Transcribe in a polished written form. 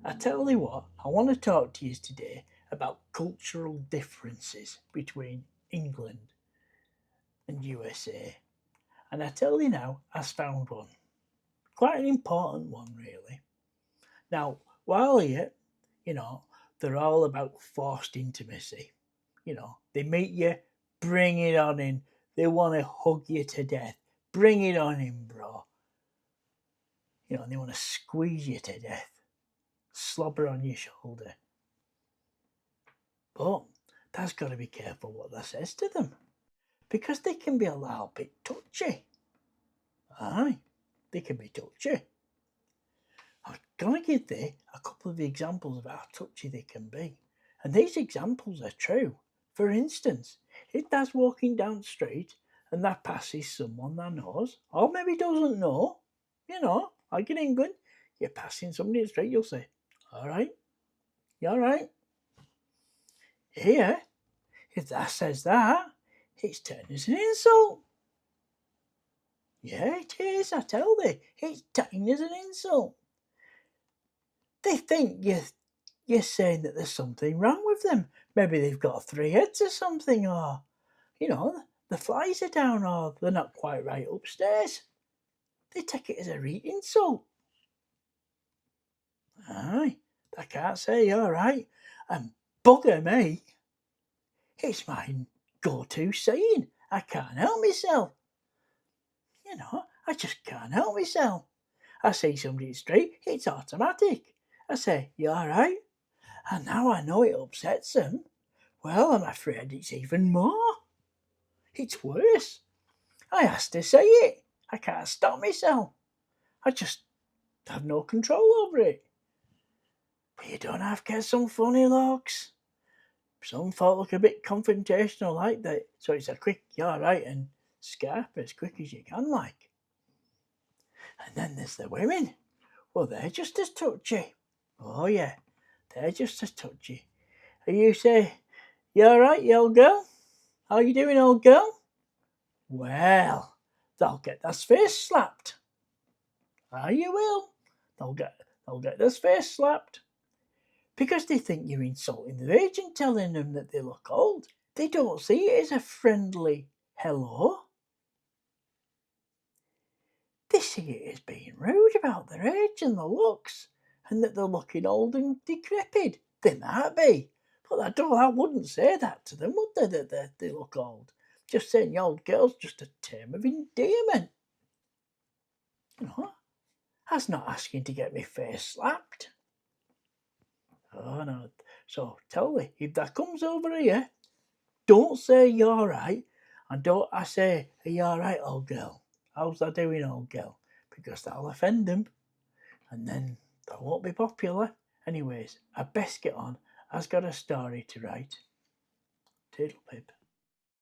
I tell you what, I want to talk to you today about cultural differences between England and USA. And I tell you now, I found one. Quite an important one, really. Now, while here, you know, they're all about forced intimacy. They meet you, bring it on in. They want to hug you to death. Bring it on in, bro. And they want to squeeze you to death. Slobber on your shoulder. But that's got to be careful what that says to them, because they can be a little bit touchy. Aye, they can be touchy. I'm going to give you a couple of examples of how touchy they can be. And these examples are true. For instance, if that's walking down the street and that passes someone that knows, or maybe doesn't know, like in England, you're passing somebody in the street, you'll say, all right, you all right? Here, if that says that, it's turned as an insult. Yeah, it is, I tell thee. It's taken as an insult. They think you're saying that there's something wrong with them. Maybe they've got 3 heads or something, or, the flies are down, or they're not quite right upstairs. They take it as a insult. Aye, I can't say you're right. And bugger me, it's my go-to saying. I can't help myself. I just can't help myself. I see somebody in the street, it's automatic. I say, you all right? And now I know it upsets them. Well, I'm afraid it's even more. It's worse. I has to say it. I can't stop myself. I just have no control over it. But you don't have to get some funny looks. Some folk look a bit confrontational like that. So it's a quick, you all right, and scarp as quick as you can like. And then there's the women. Well, they're just as touchy. Oh yeah, they're just as touchy. And you say, you all right, you old girl? How you doing, old girl? Well, they'll get their face slapped. Ah, you will. They'll get their face slapped. Because they think you're insulting their age and telling them that they look old. They don't see it as a friendly hello. They see it as being rude about their age and their looks, and that they're looking old and decrepit. They might be, but I wouldn't say that to them, would they, that they look old? Just saying the old girl's just a term of endearment. That's not asking to get my face slapped. Oh no. So tell me, if that comes over here, don't say you're right, and don't I say, are you alright, old girl? How's that doing, old girl? Because that'll offend them, and then that won't be popular. Anyways, I best get on. I've got a story to write. Toodle pip.